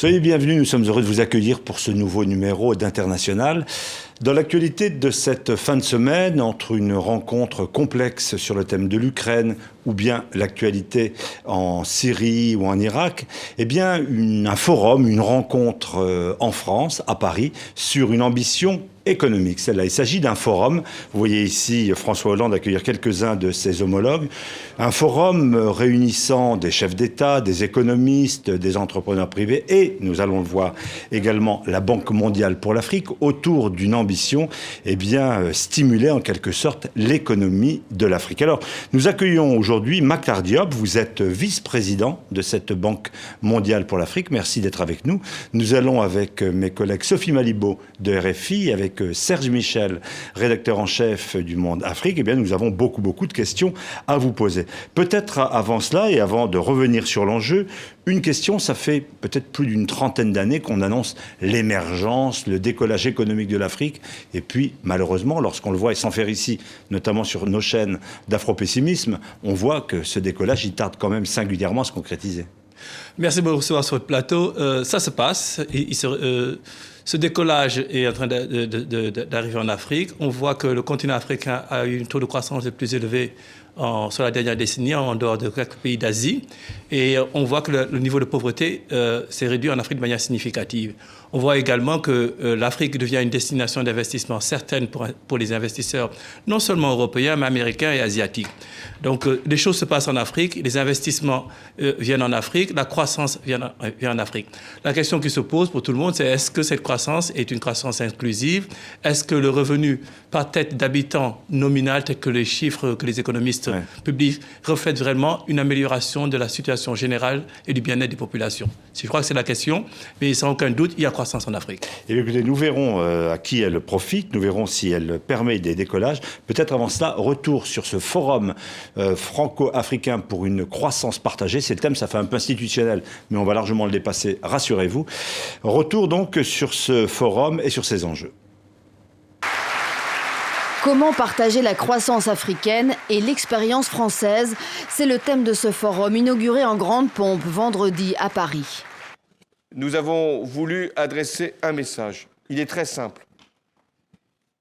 Soyez bienvenus, nous sommes heureux de vous accueillir pour ce nouveau numéro d'International. Dans l'actualité de cette fin de semaine, entre une rencontre complexe sur le thème de l'Ukraine ou bien l'actualité en Syrie ou en Irak, eh bien un forum, une rencontre en France, à Paris, sur une ambition économique. Celle-là, il s'agit d'un forum. Vous voyez ici François Hollande accueillir quelques-uns de ses homologues. Un forum réunissant des chefs d'État, des économistes, des entrepreneurs privés et, nous allons le voir, également la Banque mondiale pour l'Afrique autour d'une ambition, eh bien, stimuler en quelque sorte l'économie de l'Afrique. Alors, nous accueillons aujourd'hui Maktar Diop. Vous êtes vice-président de cette Banque mondiale pour l'Afrique. Merci d'être avec nous. Nous allons avec mes collègues Sophie Malibaud de RFI, avec Serge Michel, rédacteur en chef du Monde Afrique, eh bien, nous avons beaucoup de questions à vous poser. Peut-être avant cela, et avant de revenir sur l'enjeu, une question, ça fait peut-être plus d'une trentaine d'années qu'on annonce l'émergence, le décollage économique de l'Afrique. Et puis, malheureusement, lorsqu'on le voit, et sans faire ici, notamment sur nos chaînes d'afropessimisme, on voit que ce décollage, il tarde quand même singulièrement à se concrétiser. Merci de me recevoir sur le plateau. Ça se passe. Ce décollage est en train d'arriver en Afrique. On voit que le continent africain a eu un taux de croissance le plus élevé sur la dernière décennie, en dehors de quelques pays d'Asie. Et on voit que le niveau de pauvreté s'est réduit en Afrique de manière significative. On voit également que l'Afrique devient une destination d'investissement certaine pour les investisseurs, non seulement européens, mais américains et asiatiques. Donc, les choses se passent en Afrique, les investissements viennent en Afrique, la croissance vient en Afrique. La question qui se pose pour tout le monde, c'est est-ce que cette croissance est une croissance inclusive? Est-ce que le revenu par tête d'habitant nominal, tel que les chiffres que les économistes publient, reflète vraiment une amélioration de la situation générale et du bien-être des populations? Je crois que c'est la question, mais sans aucun doute, il y a croissance en Afrique. Et écoutez, nous verrons à qui elle profite, nous verrons si elle permet des décollages. Peut-être avant cela, retour sur ce forum franco-africain pour une croissance partagée. C'est le thème, ça fait un peu institutionnel, mais on va largement le dépasser, rassurez-vous. Retour donc sur ce forum et sur ses enjeux. Comment partager la croissance africaine et l'expérience française? C'est le thème de ce forum inauguré en grande pompe vendredi à Paris. Nous avons voulu adresser un message. Il est très simple.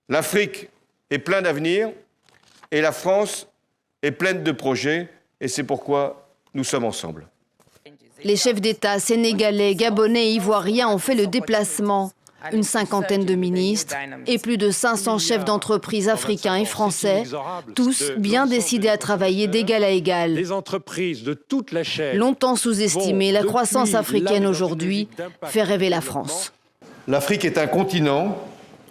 L'Afrique est pleine d'avenir et la France est pleine de projets et c'est pourquoi nous sommes ensemble. Les chefs d'État sénégalais, gabonais et ivoiriens ont fait le déplacement. Une cinquantaine de ministres et plus de 500 chefs d'entreprise africains et français, tous bien décidés à travailler d'égal à égal. Longtemps sous-estimée, la croissance africaine aujourd'hui fait rêver la France. L'Afrique est un continent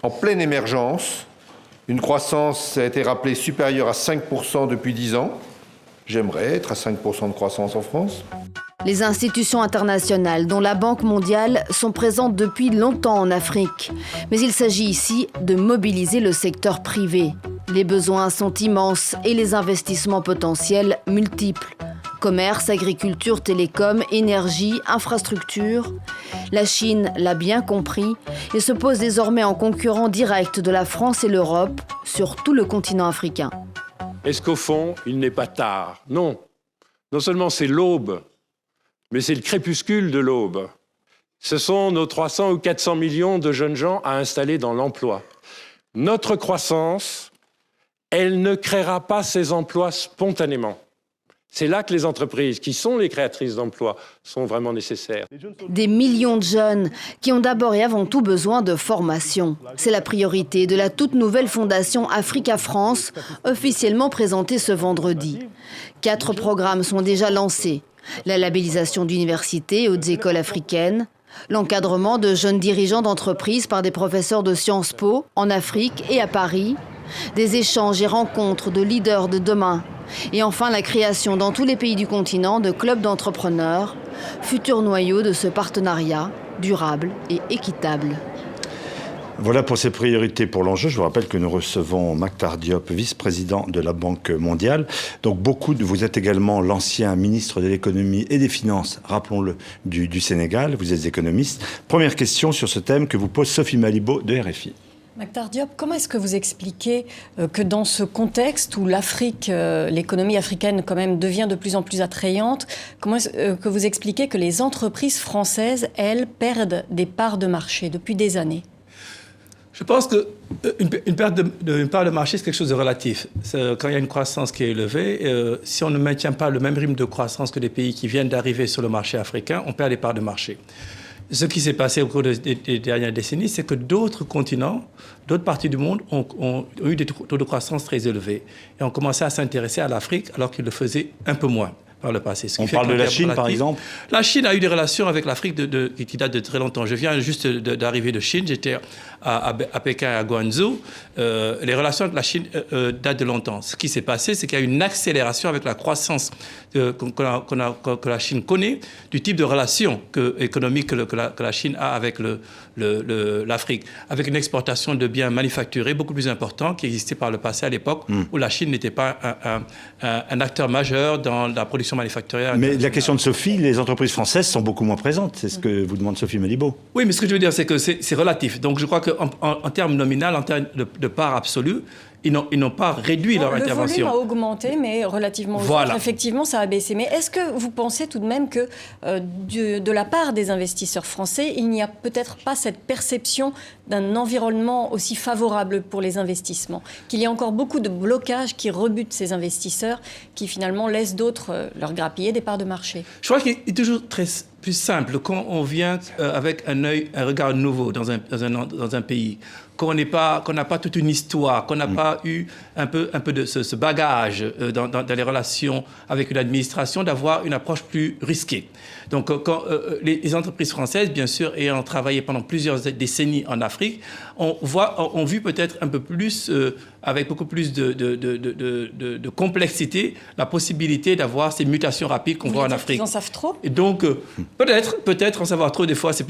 en pleine émergence. Une croissance, ça a été rappelé, supérieure à 5% depuis 10 ans. J'aimerais être à 5% de croissance en France. Les institutions internationales, dont la Banque mondiale, sont présentes depuis longtemps en Afrique. Mais il s'agit ici de mobiliser le secteur privé. Les besoins sont immenses et les investissements potentiels multiples. Commerce, agriculture, télécom, énergie, infrastructure. La Chine l'a bien compris et se pose désormais en concurrent direct de la France et l'Europe sur tout le continent africain. Est-ce qu'au fond, il n'est pas tard? Non. Non seulement c'est l'aube, mais c'est le crépuscule de l'aube. Ce sont nos 300 ou 400 millions de jeunes gens à installer dans l'emploi. Notre croissance, elle ne créera pas ces emplois spontanément. C'est là que les entreprises, qui sont les créatrices d'emplois, sont vraiment nécessaires. Des millions de jeunes qui ont d'abord et avant tout besoin de formation. C'est la priorité de la toute nouvelle fondation Africa France, officiellement présentée ce vendredi. 4 programmes sont déjà lancés. La labellisation d'universités et hautes écoles africaines, l'encadrement de jeunes dirigeants d'entreprises par des professeurs de Sciences Po en Afrique et à Paris, des échanges et rencontres de leaders de demain, et enfin la création dans tous les pays du continent de clubs d'entrepreneurs, futur noyau de ce partenariat durable et équitable. Voilà pour ces priorités pour l'enjeu. Je vous rappelle que nous recevons Maktar Diop, vice-président de la Banque mondiale. Donc vous êtes également l'ancien ministre de l'économie et des finances, rappelons-le, du Sénégal. Vous êtes économiste. Première question sur ce thème que vous pose Sophie Malibaud de RFI. Mactar Diop, comment est-ce que vous expliquez que dans ce contexte où l'Afrique, l'économie africaine quand même devient de plus en plus attrayante, comment est-ce que vous expliquez que les entreprises françaises, elles, perdent des parts de marché depuis des années ? Je pense qu'une part de marché, c'est quelque chose de relatif. Quand il y a une croissance qui est élevée, si on ne maintient pas le même rythme de croissance que les pays qui viennent d'arriver sur le marché africain, on perd des parts de marché. Ce qui s'est passé au cours des dernières décennies, c'est que d'autres continents, d'autres parties du monde ont eu des taux de croissance très élevés et ont commencé à s'intéresser à l'Afrique alors qu'ils le faisaient un peu moins par le passé. On parle de la Chine, par exemple ? La Chine a eu des relations avec l'Afrique qui datent de très longtemps. Je viens juste d'arriver de Chine. J'étais à Pékin, à Guangzhou. Les relations avec la Chine datent de longtemps. Ce qui s'est passé, c'est qu'il y a eu une accélération avec la croissance que la Chine connaît, du type de relations économiques que la Chine a avec l'Afrique, avec une exportation de biens manufacturés beaucoup plus importante qui existait par le passé à l'époque où la Chine n'était pas un acteur majeur dans la production manufacturière. Mais la question de Sophie, les entreprises françaises sont beaucoup moins présentes. C'est ce que vous demande Sophie Malibaud. Oui, mais ce que je veux dire, c'est que c'est relatif. Donc je crois qu'en termes nominal, en termes de part absolue, ils n'ont pas réduit leur intervention. Le volume a augmenté, mais relativement. Voilà. Effectivement, ça a baissé. Mais est-ce que vous pensez tout de même que de la part des investisseurs français, il n'y a peut-être pas cette perception d'un environnement aussi favorable pour les investissements, qu'il y a encore beaucoup de blocages qui rebutent ces investisseurs, qui finalement laissent d'autres leur grappiller des parts de marché? Je crois qu'il est toujours plus simple quand on vient avec un regard nouveau dans un pays, qu'on n'a pas toute une histoire, qu'on n'a pas eu un peu de ce bagage dans les relations avec une administration, d'avoir une approche plus risquée. Donc, les entreprises françaises, bien sûr, ayant travaillé pendant plusieurs décennies en Afrique, ont vu peut-être un peu plus, avec beaucoup plus de complexité, la possibilité d'avoir ces mutations rapides qu'on voit en Afrique. Ils en savent trop ? Et donc, peut-être en savoir trop, des fois, ça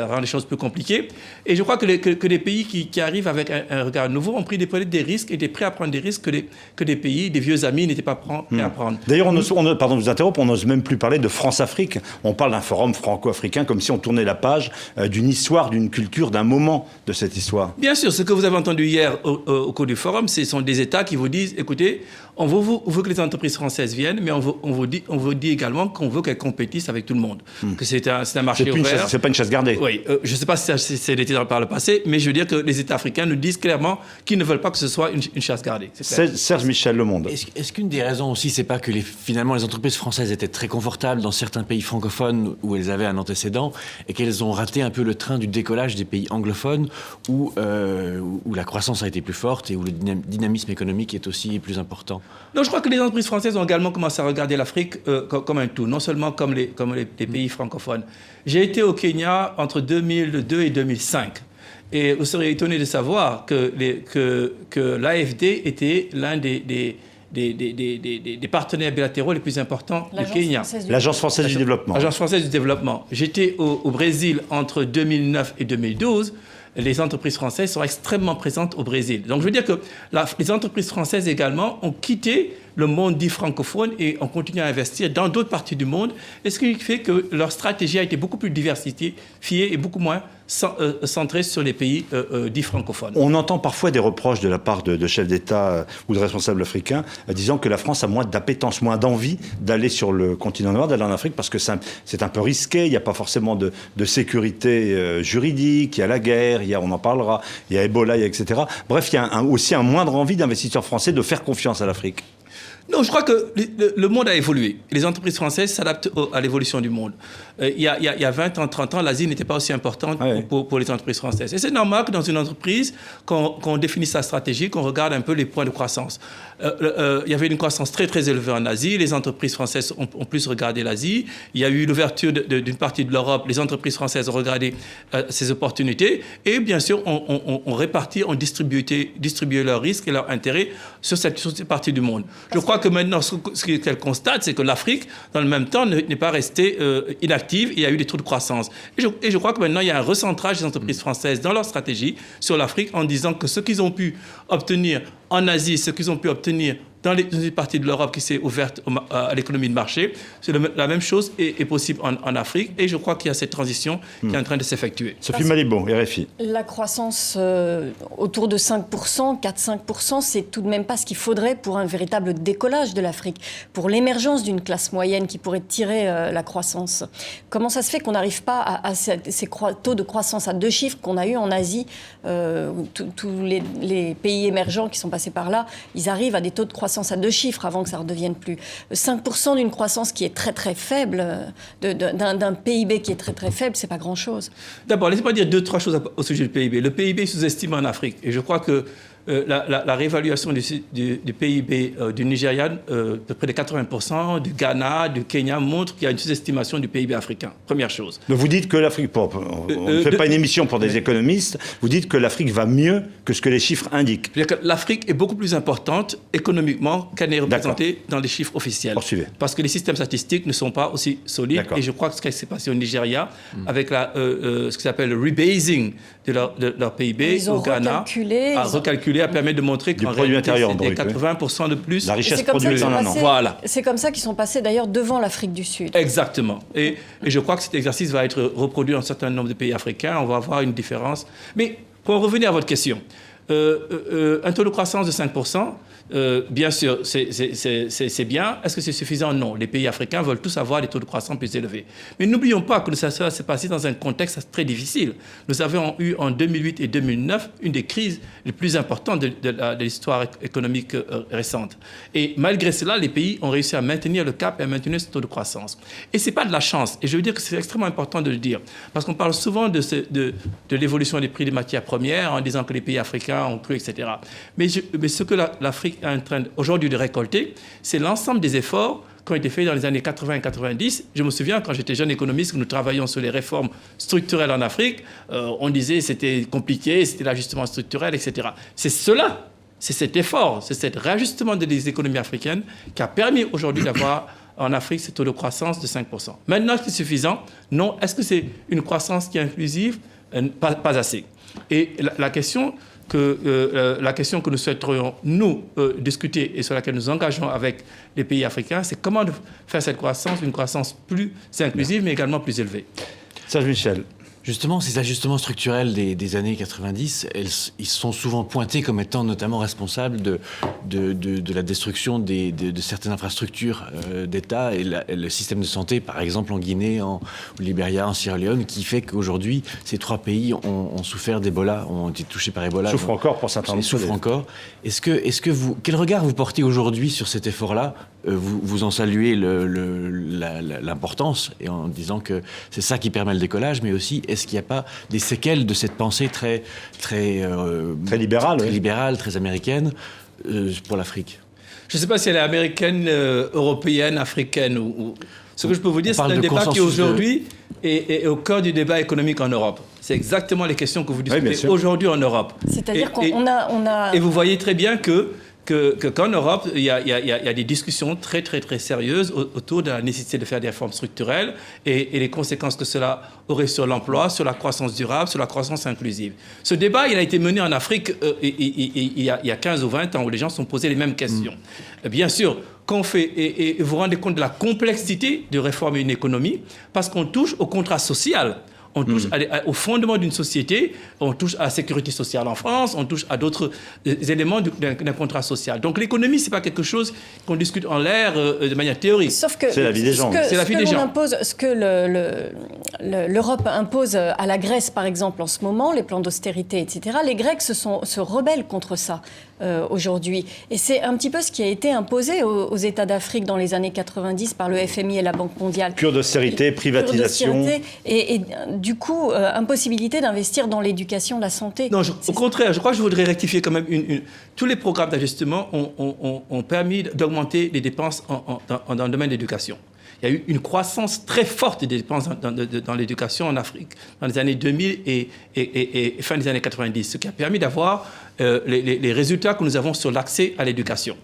rend les choses plus compliquées. Et je crois que les pays qui arrivent avec un regard nouveau ont pris des risques et étaient prêts à prendre des risques que des pays, des vieux amis, n'étaient pas prêts à prendre. D'ailleurs, pardon de vous interrompre, on n'ose même plus parler de France-Afrique. On parle d'un forum franco-africain comme si on tournait la page d'une histoire, d'une culture, d'un moment de cette histoire. Bien sûr, ce que vous avez entendu hier au cours du forum, ce sont des États qui vous disent, écoutez, on veut que les entreprises françaises viennent, mais on vous dit également qu'on veut qu'elles compétissent avec tout le monde. Que c'est un marché ouvert. C'est pas une chasse gardée. Oui, je ne sais pas si c'est l'été par le passé, mais je veux dire que les États africains nous disent clairement qu'ils ne veulent pas que ce soit une chasse gardée. Serge Michel, Le Monde. Est-ce qu'une des raisons aussi, c'est pas que finalement les entreprises françaises étaient très confortables dans certains pays francophones où elles avaient un antécédent et qu'elles ont raté un peu le train du décollage des pays anglophones où la croissance a été plus forte et où le dynamisme économique est aussi plus important? Non, je crois que les entreprises françaises ont également commencé à regarder l'Afrique comme un tout, non seulement comme les pays francophones. J'ai été au Kenya entre 2002 et 2005. Et vous serez étonné de savoir que l'AFD était l'un des partenaires bilatéraux les plus importants du Kenya. L'Agence française du développement. L'Agence française du développement. J'étais au Brésil entre 2009 et 2012. Les entreprises françaises sont extrêmement présentes au Brésil. Donc je veux dire que les entreprises françaises également ont quitté le monde dit francophone et ont continué à investir dans d'autres parties du monde. Et ce qui fait que leur stratégie a été beaucoup plus diversifiée et beaucoup moins centrée sur les pays dits francophones. On entend parfois des reproches de la part de chefs d'État ou de responsables africains disant que la France a moins d'appétence, moins d'envie d'aller sur le continent noir, d'aller en Afrique parce que c'est un peu risqué, il n'y a pas forcément de sécurité juridique, il y a la guerre, on en parlera, il y a Ebola, etc. Bref, il y a aussi un moindre envie d'investisseurs français de faire confiance à l'Afrique. Non, je crois que le monde a évolué. Les entreprises françaises s'adaptent à l'évolution du monde. Il y a 20 ans, 30 ans, l'Asie n'était pas aussi importante pour les entreprises françaises. Et c'est normal que dans une entreprise, qu'on définisse sa stratégie, qu'on regarde un peu les points de croissance. Il y avait une croissance très, très élevée en Asie. Les entreprises françaises ont plus regardé l'Asie. Il y a eu l'ouverture d'une partie de l'Europe. Les entreprises françaises ont regardé ces opportunités. Et bien sûr, on répartit, on distribué leurs risques et leurs intérêts sur cette partie du monde. Je crois que maintenant, ce qu'elle constate, c'est que l'Afrique, dans le même temps, n'est pas restée inactive. Il y a eu des trous de croissance. Et je crois que maintenant, il y a un recentrage des entreprises françaises dans leur stratégie sur l'Afrique en disant que ce qu'ils ont pu obtenir en Asie, ce qu'ils ont pu obtenir dans une partie de l'Europe qui s'est ouverte à l'économie de marché. La même chose est possible en Afrique. Et je crois qu'il y a cette transition qui est en train de s'effectuer. Sophie Malibaud, RFI. La croissance autour de 5%, 4-5%, c'est tout de même pas ce qu'il faudrait pour un véritable décollage de l'Afrique, pour l'émergence d'une classe moyenne qui pourrait tirer la croissance. Comment ça se fait qu'on n'arrive pas à ces taux de croissance à 2 chiffres qu'on a eu en Asie? Tous les pays émergents qui sont passés par là, ils arrivent à des taux de croissance à 2 chiffres avant que ça redevienne plus. 5% d'une croissance qui est très très faible, d'un PIB qui est très très faible, c'est pas grand-chose. D'abord, laissez-moi dire 2-3 choses au sujet du PIB. Le PIB est sous-estimé en Afrique. Et je crois que la réévaluation du PIB du Nigeria, de près de 80%, du Ghana, du Kenya, montre qu'il y a une sous-estimation du PIB africain. Première chose. Donc vous dites que l'Afrique, on ne fait pas une émission pour des économistes, vous dites que l'Afrique va mieux que ce que les chiffres indiquent. L'Afrique est beaucoup plus importante économiquement qu'elle n'est représentée dans les chiffres officiels. Poursuivez. Parce que les systèmes statistiques ne sont pas aussi solides. Et je crois que ce qui s'est passé au Nigeria, avec ce qui s'appelle le rebasing de leur PIB au Ghana, a recalculé, a permis de montrer qu'en réalité, c'était 80% de plus. La richesse produite en un an. Voilà. C'est comme ça qu'ils sont passés d'ailleurs devant l'Afrique du Sud. Exactement. Et je crois que cet exercice va être reproduit dans un certain nombre de pays africains. On va avoir une différence. Mais pour en revenir à votre question, un taux de croissance de 5%, bien sûr, c'est bien. Est-ce que c'est suffisant? Non. Les pays africains veulent tous avoir des taux de croissance plus élevés. Mais n'oublions pas que ça s'est passé dans un contexte très difficile. Nous avons eu en 2008 et 2009 une des crises les plus importantes de l'histoire économique récente. Et malgré cela, les pays ont réussi à maintenir le cap et à maintenir ce taux de croissance. Et ce n'est pas de la chance. Et je veux dire que c'est extrêmement important de le dire. Parce qu'on parle souvent de l'évolution des prix des matières premières en disant que les pays africains ont cru, etc. Mais ce que l'Afrique est en train aujourd'hui de récolter, c'est l'ensemble des efforts qui ont été faits dans les années 80 et 90. Je me souviens, quand j'étais jeune économiste, que nous travaillions sur les réformes structurelles en Afrique, on disait que c'était compliqué, c'était l'ajustement structurel, etc. C'est cela, c'est cet effort, c'est cet réajustement des économies africaines qui a permis aujourd'hui d'avoir en Afrique ce taux de croissance de 5%. Maintenant, est-ce que c'est suffisant? Non. Est-ce que c'est une croissance qui est inclusive? Pas assez. Et la question que nous souhaiterions, nous, discuter et sur laquelle nous engageons avec les pays africains, c'est comment faire cette croissance, une croissance plus inclusive, mais également plus élevée. Serge Michel. Justement, ces ajustements structurels des années 90, ils sont souvent pointés comme étant notamment responsables de la destruction de certaines infrastructures d'État et le système de santé, par exemple en Guinée, au Libéria, en Sierra Leone, qui fait qu'aujourd'hui, ces 3 pays ont souffert d'Ebola, ont été touchés par Ebola. Souffrent encore pour certains. Ils souffrent encore. Quel regard vous portez aujourd'hui sur cet effort-là? Vous en saluez l'importance et en disant que c'est ça qui permet le décollage, mais aussi est-ce qu'il n'y a pas des séquelles de cette pensée très libérale, très américaine pour l'Afrique? Je ne sais pas si elle est américaine, européenne, africaine ou... Ce que je peux vous dire, c'est un débat qui aujourd'hui est au cœur du débat économique en Europe. C'est exactement les questions que vous discutez aujourd'hui en Europe. C'est-à-dire qu'on a... Et vous voyez très bien qu'en Europe, il y a des discussions très, très, très sérieuses autour de la nécessité de faire des réformes structurelles et les conséquences que cela aurait sur l'emploi, sur la croissance durable, sur la croissance inclusive. Ce débat, il a été mené en Afrique il y a 15 ou 20 ans où les gens se sont posés les mêmes questions. Bien sûr, qu'on fait, et vous vous rendez compte de la complexité de réformer une économie parce qu'on touche au contrat social. On touche au fondement d'une société, on touche à la sécurité sociale en France, on touche à d'autres éléments d'un contrat social. Donc l'économie, ce n'est pas quelque chose qu'on discute en l'air de manière théorique. Sauf que c'est la vie des gens. Ce que l'Europe impose à la Grèce, par exemple, en ce moment, les plans d'austérité, etc., les Grecs se rebellent contre ça aujourd'hui. Et c'est un petit peu ce qui a été imposé aux États d'Afrique dans les années 90 par le FMI et la Banque mondiale. Cure d'austérité, privatisation. Et du coup, impossibilité d'investir dans l'éducation, la santé. Non, au contraire, je crois que je voudrais rectifier quand même. Tous les programmes d'ajustement ont permis d'augmenter les dépenses dans le domaine de l'éducation. Il y a eu une croissance très forte des dépenses dans l'éducation en Afrique dans les années 2000 et fin des années 90, ce qui a permis d'avoir les résultats que nous avons sur l'accès à l'éducation.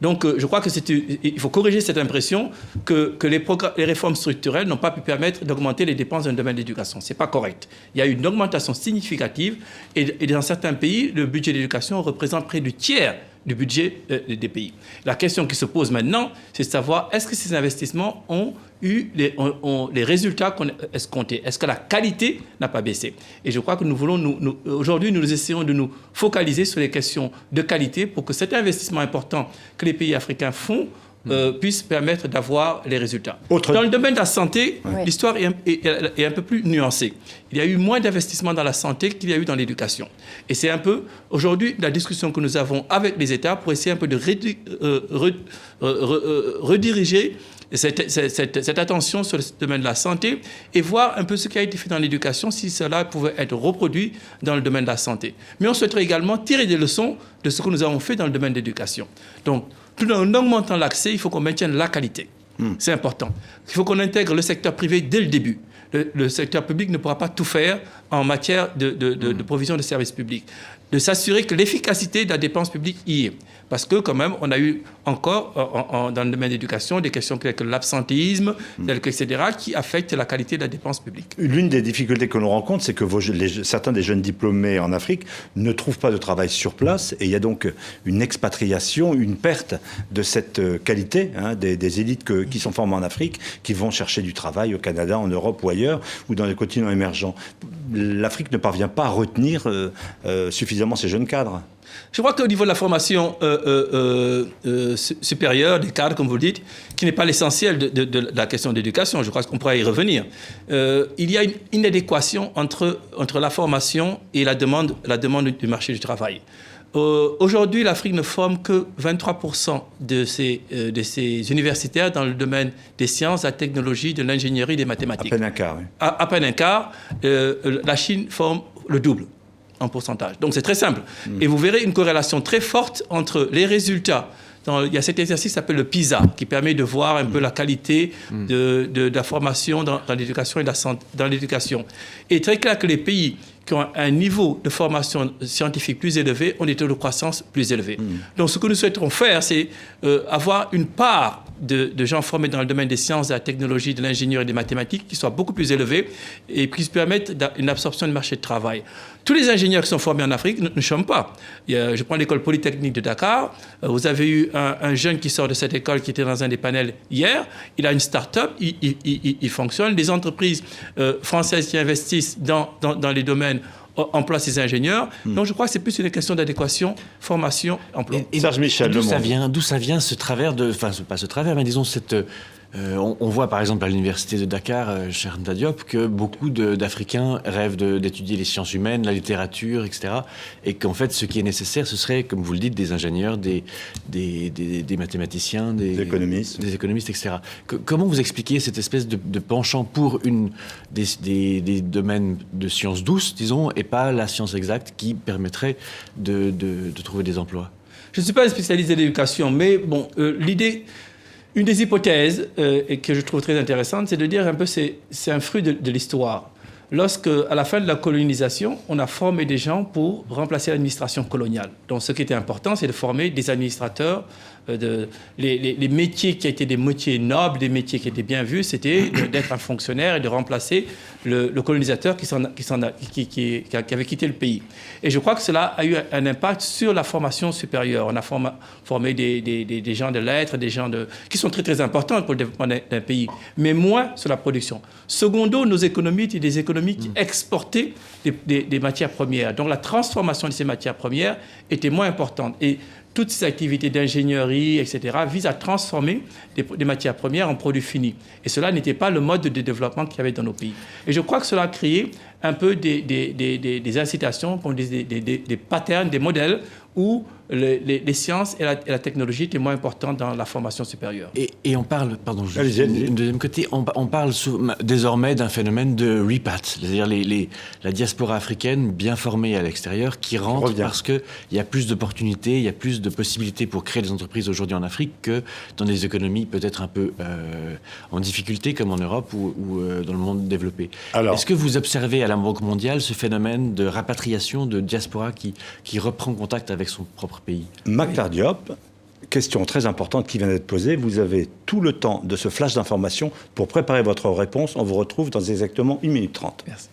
Donc, je crois qu'il faut corriger cette impression que les réformes structurelles n'ont pas pu permettre d'augmenter les dépenses dans le domaine de l'éducation. Ce n'est pas correct. Il y a eu une augmentation significative et dans certains pays, le budget de l'éducation représente près du tiers du budget des pays. La question qui se pose maintenant, c'est de savoir est-ce que ces investissements ont eu les résultats qu'on escomptés? Est-ce que la qualité n'a pas baissé? Et je crois que nous voulons, aujourd'hui, nous essayons de nous focaliser sur les questions de qualité pour que cet investissement important que les pays africains font puisse permettre d'avoir les résultats. Dans le domaine de la santé, l'histoire est un peu plus nuancée. Il y a eu moins d'investissements dans la santé qu'il y a eu dans l'éducation. Et c'est un peu, aujourd'hui, la discussion que nous avons avec les États pour essayer un peu de rediriger cette attention sur le domaine de la santé et voir un peu ce qui a été fait dans l'éducation, si cela pouvait être reproduit dans le domaine de la santé. Mais on souhaiterait également tirer des leçons de ce que nous avons fait dans le domaine de l'éducation. Donc, tout en augmentant l'accès, il faut qu'on maintienne la qualité. C'est important. Il faut qu'on intègre le secteur privé dès le début. Le secteur public ne pourra pas tout faire en matière de provision de services publics. De s'assurer que l'efficacité de la dépense publique y est. Parce que quand même, on a eu encore, dans le domaine de l'éducation, des questions telles que l'absentéisme, etc., qui affectent la qualité de la dépense publique. L'une des difficultés que l'on rencontre, c'est que certains des jeunes diplômés en Afrique ne trouvent pas de travail sur place, et il y a donc une expatriation, une perte de cette qualité des élites qui sont formées en Afrique, qui vont chercher du travail au Canada, en Europe ou ailleurs, ou dans les continents émergents. L'Afrique ne parvient pas à retenir suffisamment ces jeunes cadres. Je crois qu'au niveau de la formation supérieure, des cadres, comme vous le dites, qui n'est pas l'essentiel de la question d'éducation, je crois qu'on pourra y revenir, il y a une inadéquation entre la formation et la demande du marché du travail. Aujourd'hui, l'Afrique ne forme que 23% de ses universitaires dans le domaine des sciences, de la technologie, de l'ingénierie, des mathématiques. À peine un quart, oui. À peine un quart. La Chine forme le double en pourcentage. Donc c'est très simple. Et vous verrez une corrélation très forte entre les résultats. Il y a cet exercice qui s'appelle le PISA, qui permet de voir un peu la qualité de la formation dans l'éducation et dans l'éducation. Et il est très clair que les pays qui ont un niveau de formation scientifique plus élevé ont des taux de croissance plus élevés. Donc ce que nous souhaiterons faire, c'est avoir une part de gens formés dans le domaine des sciences, de la technologie, de l'ingénierie et des mathématiques qui soit beaucoup plus élevée et qui permettent une absorption du marché de travail. Tous les ingénieurs qui sont formés en Afrique ne chôment pas. Je prends l'école polytechnique de Dakar. Vous avez eu un jeune qui sort de cette école qui était dans un des panels hier. Il a une start-up, il fonctionne. Les entreprises françaises qui investissent dans les domaines emploient ces ingénieurs. Donc je crois que c'est plus une question d'adéquation, formation, emploi. Et Serge Michel, d'où ça vient ce travers enfin pas ce travers, mais disons cette... on voit par exemple à l'université de Dakar, Cheikh Anta Diop, que beaucoup d'Africains rêvent d'étudier les sciences humaines, la littérature, etc. Et qu'en fait, ce qui est nécessaire, ce serait, comme vous le dites, des ingénieurs, des mathématiciens, des économistes, etc. Comment vous expliquez cette espèce de penchant pour des domaines de sciences douces, disons, et pas la science exacte qui permettrait de trouver des emplois? Je ne suis pas un spécialiste de l'éducation, mais bon, l'idée... Une des hypothèses et que je trouve très intéressante, c'est de dire un peu c'est un fruit de l'histoire. Lorsque, à la fin de la colonisation, on a formé des gens pour remplacer l'administration coloniale. Donc, ce qui était important, c'est de former des administrateurs. Les métiers qui étaient des métiers nobles, des métiers qui étaient bien vus, c'était d'être un fonctionnaire et de remplacer le colonisateur qui avait quitté le pays. Et je crois que cela a eu un impact sur la formation supérieure. On a formé des gens de lettres, des gens qui sont très très importants pour le développement d'un pays, mais moins sur la production. Secondo, nos économies étaient des économies qui exportaient des matières premières. Donc la transformation de ces matières premières était moins importante. Et toutes ces activités d'ingénierie, etc., visent à transformer des matières premières en produits finis. Et cela n'était pas le mode de développement qu'il y avait dans nos pays. Et je crois que cela a créé un peu des incitations, des patterns, des modèles où les sciences et la technologie étaient moins importantes dans la formation supérieure. Et on parle, pardon, du deuxième côté, on parle désormais d'un phénomène de repat, c'est-à-dire la diaspora africaine bien formée à l'extérieur qui rentre parce qu'il y a plus d'opportunités, il y a plus de possibilités pour créer des entreprises aujourd'hui en Afrique que dans des économies peut-être un peu en difficulté comme en Europe ou dans le monde développé. Est-ce que vous observez à la Banque mondiale ce phénomène de rapatriation, de diaspora qui reprend contact avec son propre pays? Makhtar Diop, question très importante qui vient d'être posée. Vous avez tout le temps de ce flash d'information pour préparer votre réponse. On vous retrouve dans exactement 1 minute 30. Merci.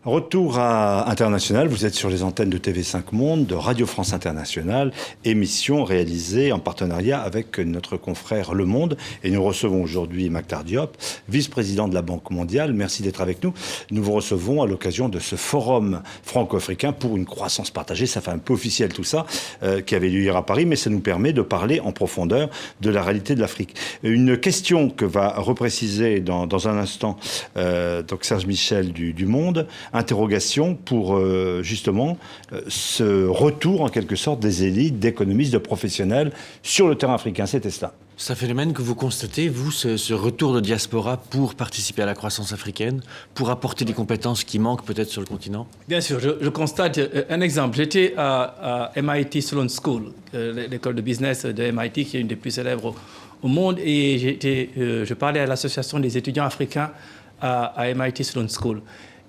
Retour à International, vous êtes sur les antennes de TV5 Monde, de Radio France Internationale, émission réalisée en partenariat avec notre confrère Le Monde. Et nous recevons aujourd'hui Maktar Diop, vice-président de la Banque mondiale. Merci d'être avec nous. Nous vous recevons à l'occasion de ce forum franco-africain pour une croissance partagée. Ça fait un peu officiel tout ça, qui avait lieu hier à Paris, mais ça nous permet de parler en profondeur de la réalité de l'Afrique. Une question que va repréciser dans un instant donc Serge Michel du Monde. Interrogation pour justement ce retour en quelque sorte des élites, d'économistes, de professionnels sur le terrain africain. C'était cela. C'est un phénomène que vous constatez, vous, ce retour de diaspora pour participer à la croissance africaine, pour apporter des compétences qui manquent peut-être sur le continent? Bien sûr, je constate un exemple. J'étais à MIT Sloan School, l'école de business de MIT, qui est une des plus célèbres au monde, et je parlais à l'association des étudiants africains à MIT Sloan School.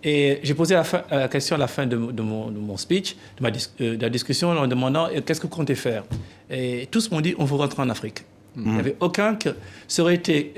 Et j'ai posé la question à la fin de mon speech, de la discussion, en demandant qu'est-ce que vous comptez faire. Et tous m'ont dit on veut rentrer en Afrique. Il n'y avait aucun que... Ça aurait été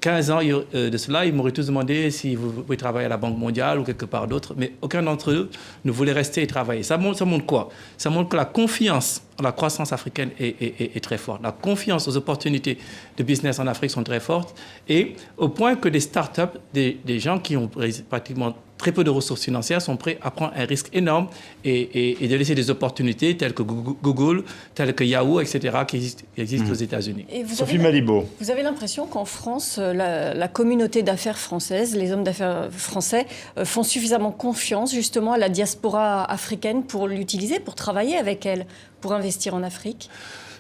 15 ans de cela, ils m'auraient tous demandé si vous pouvez travailler à la Banque mondiale ou quelque part d'autre, mais aucun d'entre eux ne voulait rester et travailler. Ça montre quoi? Ça montre que la confiance en la croissance africaine est très forte. La confiance aux opportunités de business en Afrique sont très fortes, et au point que des start-up, des gens qui ont pratiquement très peu de ressources financières sont prêts à prendre un risque énorme et de laisser des opportunités telles que Google, telles que Yahoo, etc., qui existent aux États-Unis. Sophie Malibaud. Vous avez l'impression qu'en France, la communauté d'affaires française, les hommes d'affaires français font suffisamment confiance justement à la diaspora africaine pour l'utiliser, pour travailler avec elle, pour investir en Afrique?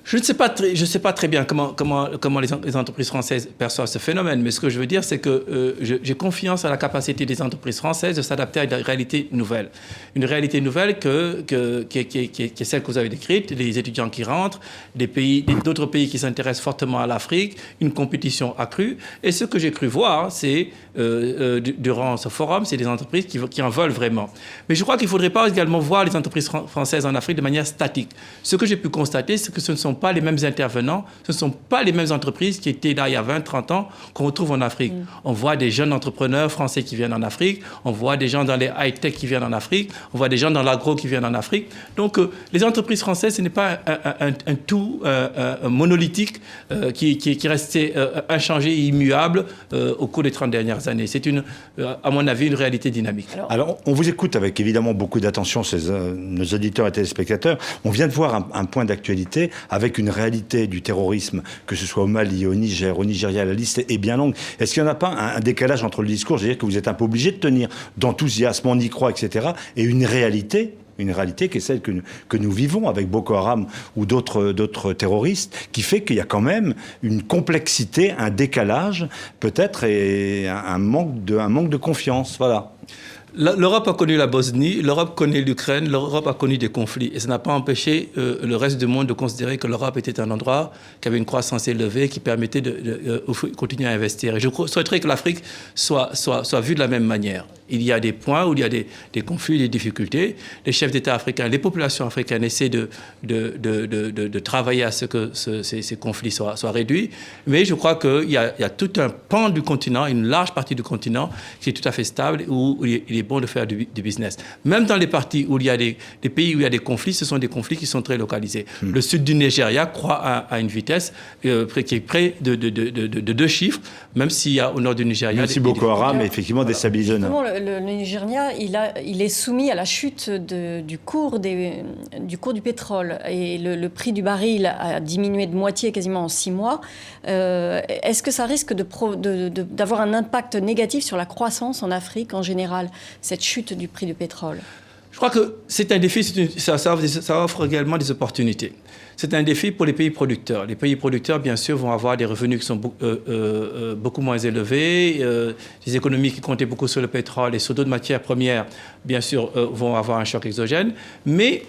Je ne sais pas très bien comment les entreprises françaises perçoivent ce phénomène, mais ce que je veux dire, c'est que j'ai confiance à la capacité des entreprises françaises de s'adapter à une réalité nouvelle. Une réalité nouvelle qui est celle que vous avez décrite, les étudiants qui rentrent, d'autres pays qui s'intéressent fortement à l'Afrique, une compétition accrue. Et ce que j'ai cru voir, c'est, durant ce forum, c'est des entreprises qui en veulent vraiment. Mais je crois qu'il ne faudrait pas également voir les entreprises françaises en Afrique de manière statique. Ce que j'ai pu constater, c'est que ce ne sont pas les mêmes intervenants, ce ne sont pas les mêmes entreprises qui étaient là il y a 20, 30 ans qu'on retrouve en Afrique. On voit des jeunes entrepreneurs français qui viennent en Afrique, on voit des gens dans les high-tech qui viennent en Afrique, on voit des gens dans l'agro qui viennent en Afrique. Donc les entreprises françaises, ce n'est pas un tout monolithique qui est resté inchangé et immuable au cours des 30 dernières années. C'est à mon avis, une réalité dynamique. Alors, on vous écoute avec évidemment beaucoup d'attention, nos auditeurs et téléspectateurs. On vient de voir un point d'actualité avec une réalité du terrorisme, que ce soit au Mali, au Niger, au Nigeria, la liste est bien longue. Est-ce qu'il n'y en a pas un décalage entre le discours, je veux dire que vous êtes un peu obligé de tenir d'enthousiasme, on y croit, etc., et une réalité qui est celle que nous vivons avec Boko Haram ou d'autres terroristes, qui fait qu'il y a quand même une complexité, un décalage, peut-être, et un manque de confiance. Voilà. L'Europe a connu la Bosnie, l'Europe connaît l'Ukraine, l'Europe a connu des conflits. Et ça n'a pas empêché le reste du monde de considérer que l'Europe était un endroit qui avait une croissance élevée, qui permettait de continuer à investir. Et je souhaiterais que l'Afrique soit vue de la même manière. Il y a des points où il y a des conflits, des difficultés. Les chefs d'État africains, les populations africaines essaient de travailler à ce que ces conflits soient réduits. Mais je crois qu'il y a tout un pan du continent, une large partie du continent qui est tout à fait stable, où il est bon de faire du business. Même dans les parties où il y a des pays où il y a des conflits, ce sont des conflits qui sont très localisés. Le sud du Nigeria croît à une vitesse qui est près de 2 chiffres, même s'il y a au nord du Nigeria... Même si Boko Haram, effectivement, déstabilise le nord. Le Nigeria, il est soumis à la chute du cours du pétrole, et le prix du baril a diminué de moitié quasiment en 6 mois. Est-ce que ça risque d'avoir un impact négatif sur la croissance en Afrique en général, cette chute du prix du pétrole? Je crois que c'est un défi, ça offre également des opportunités. C'est un défi pour les pays producteurs. Les pays producteurs, bien sûr, vont avoir des revenus qui sont beaucoup moins élevés. Les économies qui comptaient beaucoup sur le pétrole et sur d'autres matières premières, bien sûr, vont avoir un choc exogène. Mais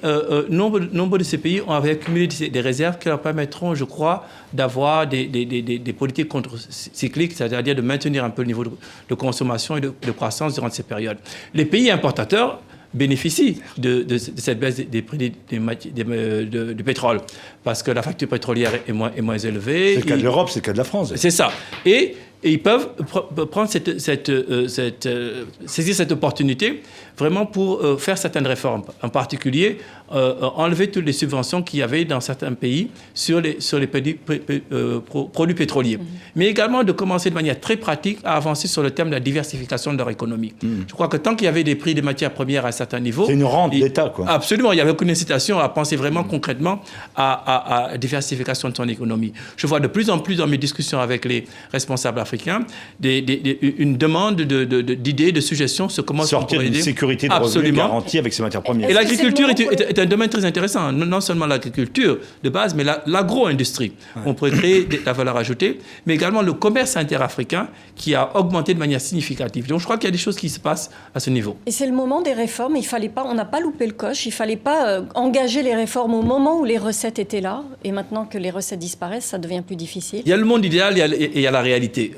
nombre de ces pays ont accumulé des réserves qui leur permettront, je crois, d'avoir des politiques contre-cycliques, c'est-à-dire de maintenir un peu le niveau de consommation et de croissance durant ces périodes. Les pays importateurs bénéficient de cette baisse des prix du pétrole, parce que la facture pétrolière est moins élevée. C'est le cas de l'Europe, c'est le cas de la France. C'est ça. Et Et ils peuvent prendre saisir cette opportunité vraiment pour faire certaines réformes. En particulier, enlever toutes les subventions qu'il y avait dans certains pays sur les produits pétroliers. Mais également de commencer de manière très pratique à avancer sur le thème de la diversification de leur économie. Je crois que tant qu'il y avait des prix des matières premières à un certain niveau... C'est une rente d'État, quoi. Absolument. Il n'y avait aucune incitation à penser vraiment concrètement à la diversification de son économie. Je vois de plus en plus dans mes discussions avec les responsables africains une demande d'idées, de suggestions sur comment sortir d'une sécurité de revenus garantie avec ces matières premières. Et l'agriculture est un domaine très intéressant. Non seulement l'agriculture de base, mais l'agro-industrie. On pourrait créer de la valeur ajoutée, mais également le commerce interafricain qui a augmenté de manière significative. Donc je crois qu'il y a des choses qui se passent à ce niveau. Et c'est le moment des réformes. On n'a pas loupé le coche. Il ne fallait pas engager les réformes au moment où les recettes étaient là. Et maintenant que les recettes disparaissent, ça devient plus difficile. Il y a le monde idéal et il y a la réalité.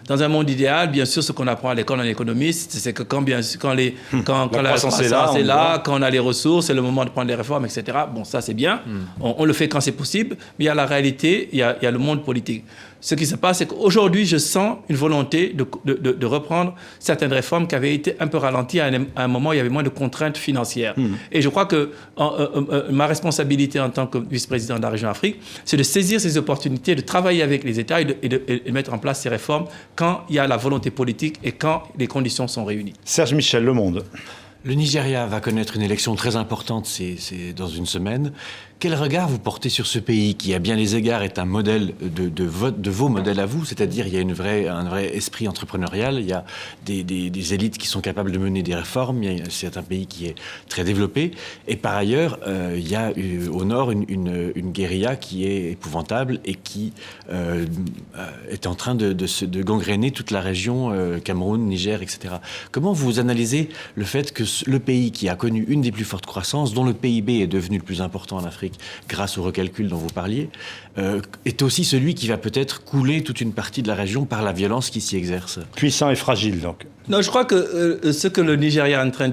Dans un monde idéal, bien sûr, ce qu'on apprend à l'école en économiste, c'est que quand la croissance est là, quand on a les ressources, c'est le moment de prendre les réformes, etc. Bon, ça c'est bien. On le fait quand c'est possible. Mais il y a la réalité, il y a le monde politique. Ce qui se passe, c'est qu'aujourd'hui, je sens une volonté de reprendre certaines réformes qui avaient été un peu ralenties à un moment où il y avait moins de contraintes financières. Et je crois que ma responsabilité en tant que vice-président de la région Afrique, c'est de saisir ces opportunités, de travailler avec les États et de mettre en place ces réformes quand il y a la volonté politique et quand les conditions sont réunies. Serge Michel, Le Monde. Le Nigeria va connaître une élection très importante, c'est dans une semaine. Quel regard vous portez sur ce pays qui, à bien des égards, est un modèle de vos modèles à vous, c'est-à-dire il y a un vrai esprit entrepreneurial, il y a des élites qui sont capables de mener des réformes, c'est un pays qui est très développé, et par ailleurs, il y a au nord une guérilla qui est épouvantable et qui est en train de gangréner toute la région, Cameroun, Niger, etc. Comment vous analysez le fait que le pays qui a connu une des plus fortes croissances, dont le PIB est devenu le plus important en Afrique, grâce au recalcul dont vous parliez, est aussi celui qui va peut-être couler toute une partie de la région par la violence qui s'y exerce. Puissant et fragile, donc. Non, je crois que ce que le Nigeria est en train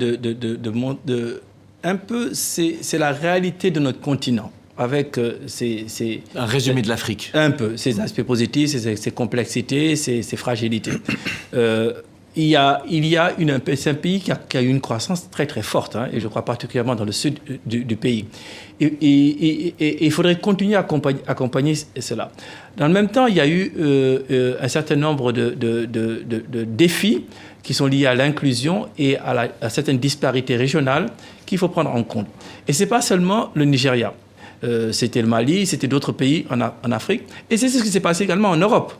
un peu, c'est la réalité de notre continent. Avec un résumé de l'Afrique. Un peu, ses aspects positifs, ses complexités, ses fragilités. C'est un pays qui a eu une croissance très très forte, et je crois particulièrement dans le sud du pays. Et il faudrait continuer à accompagner cela. Dans le même temps, il y a eu un certain nombre de défis qui sont liés à l'inclusion et à certaines disparités régionales qu'il faut prendre en compte. Et ce n'est pas seulement le Nigeria. C'était le Mali, c'était d'autres pays en Afrique. Et c'est ce qui s'est passé également en Europe.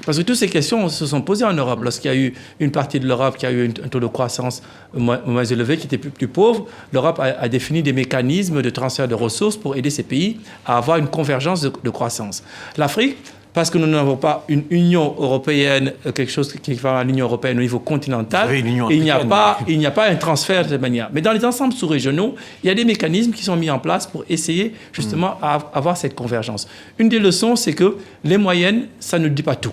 Parce que toutes ces questions se sont posées en Europe. Lorsqu'il y a eu une partie de l'Europe qui a eu un taux de croissance moins élevé, qui était plus pauvre, l'Europe a défini des mécanismes de transfert de ressources pour aider ces pays à avoir une convergence de croissance. L'Afrique, parce que nous n'avons pas une Union européenne, quelque chose qui va à l'Union européenne au niveau continental, il n'y a pas un transfert de cette manière. Mais dans les ensembles sous-régionaux, il y a des mécanismes qui sont mis en place pour essayer justement à avoir cette convergence. Une des leçons, c'est que les moyennes, ça ne dit pas tout.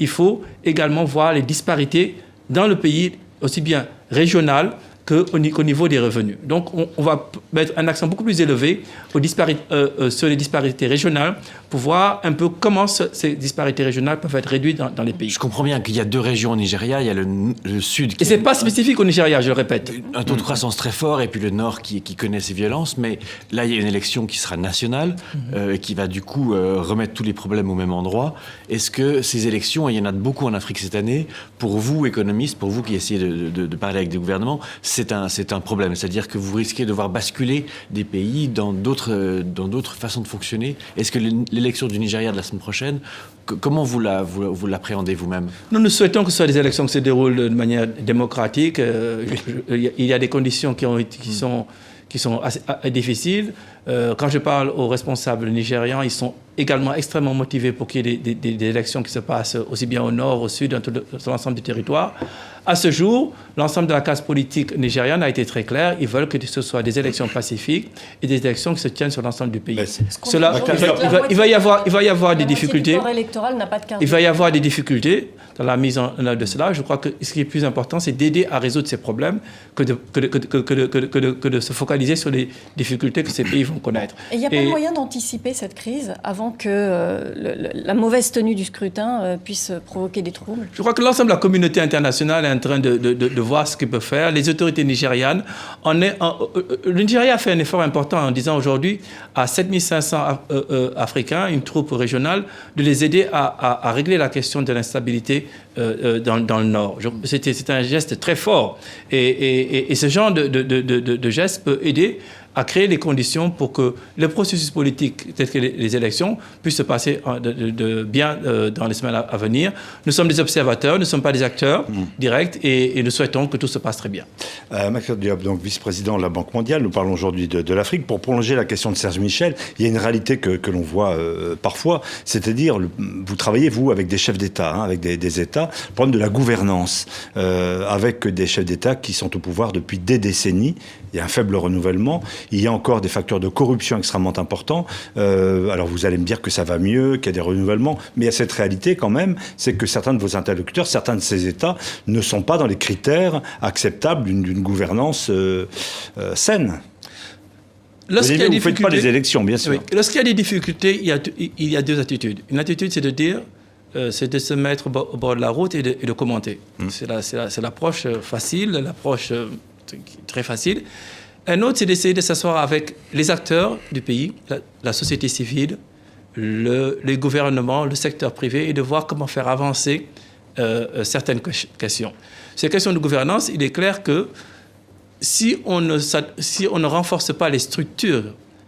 Il faut également voir les disparités dans le pays, aussi bien régional qu'au niveau des revenus. Donc, on va mettre un accent beaucoup plus élevé sur les disparités régionales pour voir un peu comment ces disparités régionales peuvent être réduites dans les pays. Je comprends bien qu'il y a deux régions au Nigeria. Il y a le sud... Et ce n'est pas spécifique au Nigeria, je le répète. Un taux de croissance très fort, et puis le nord qui connaît ces violences. Mais là, il y a une élection qui sera nationale, qui va du coup remettre tous les problèmes au même endroit. Est-ce que ces élections, et il y en a beaucoup en Afrique cette année, pour vous, économistes, pour vous qui essayez de parler avec des gouvernements, c'est un problème. C'est-à-dire que vous risquez de voir basculer des pays dans d'autres façons de fonctionner. Est-ce que l'élection du Nigeria de la semaine prochaine, comment vous l'appréhendez vous-même? Nous souhaitons que ce soit des élections qui se déroulent de manière démocratique. Il y a des conditions qui sont assez difficiles. Quand je parle aux responsables nigérians, ils sont également extrêmement motivés pour qu'il y ait des élections qui se passent aussi bien au nord, au sud, sur l'ensemble du territoire. À ce jour, l'ensemble de la classe politique nigériane a été très clair. Ils veulent que ce soit des élections pacifiques et des élections qui se tiennent sur l'ensemble du pays. Il va y avoir des difficultés. Il va y avoir des difficultés dans la mise en œuvre de cela. Je crois que ce qui est plus important, c'est d'aider à résoudre ces problèmes que de se focaliser sur les difficultés que ces pays vont connaître. Et il n'y a pas moyen d'anticiper cette crise avant avant que la mauvaise tenue du scrutin puisse provoquer des troubles? Je crois que l'ensemble de la communauté internationale est en train de voir ce qu'il peut faire. Les autorités nigérianes, le Nigeria a fait un effort important en disant aujourd'hui à 7500 Africains, une troupe régionale, de les aider à régler la question de l'instabilité dans le Nord. C'est un geste très fort. Et ce genre de geste peut aider à créer les conditions pour que le processus politique, tel que les élections, puissent se passer bien dans les semaines à venir. Nous sommes des observateurs, nous ne sommes pas des acteurs directs et nous souhaitons que tout se passe très bien. Makhtar Diop, donc vice-président de la Banque mondiale, nous parlons aujourd'hui de l'Afrique. Pour prolonger la question de Serge Michel, il y a une réalité que l'on voit parfois, c'est-à-dire, vous travaillez, vous, avec des chefs d'État, avec des États, le problème de la gouvernance, avec des chefs d'État qui sont au pouvoir depuis des décennies. Il y a un faible renouvellement. Il y a encore des facteurs de corruption extrêmement importants. Alors vous allez me dire que ça va mieux, qu'il y a des renouvellements, mais il y a cette réalité quand même, c'est que certains de vos interlocuteurs, certains de ces États ne sont pas dans les critères acceptables d'une gouvernance saine. Vous ne faites pas les élections, bien sûr. Oui. Lorsqu'il y a des difficultés, il y a deux attitudes. Une attitude, c'est de dire, c'est de se mettre au bord de la route et de commenter. C'est l'approche facile, l'approche très facile. Un autre, c'est d'essayer de s'asseoir avec les acteurs du pays, la société civile, les gouvernements, le secteur privé, et de voir comment faire avancer certaines questions. Ces questions de gouvernance, il est clair que si on ne renforce pas les structures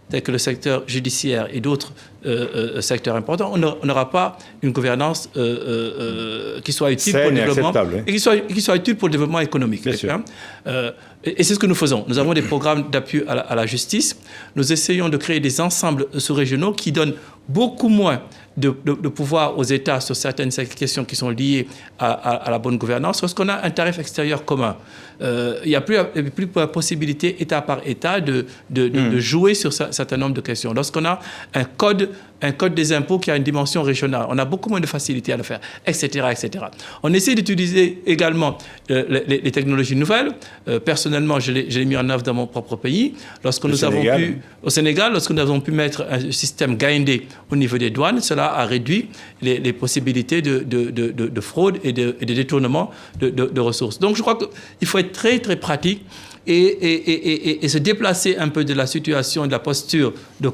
telles que le secteur judiciaire et d'autres secteurs importants, on n'aura pas une gouvernance qui soit utile pour le développement et qui soit utile pour le développement économique. Et c'est ce que nous faisons. Nous avons des programmes d'appui à la justice. Nous essayons de créer des ensembles sous-régionaux qui donnent beaucoup moins de pouvoir aux États sur certaines questions qui sont liées à la bonne gouvernance. Lorsqu'on a un tarif extérieur commun, il n'y a plus la possibilité, État par État, de jouer sur un certain nombre de questions. Lorsqu'on a un code des impôts qui a une dimension régionale, on a beaucoup moins de facilité à le faire, etc., etc. On essaie d'utiliser également les technologies nouvelles. Personnellement, je l'ai mis en œuvre dans mon propre pays. Au Sénégal, lorsque nous avons pu mettre un système guindé au niveau des douanes, cela a réduit les possibilités de fraude et de détournement de ressources. Donc je crois qu'il faut être très, très pratique et se déplacer un peu de la situation, de la posture de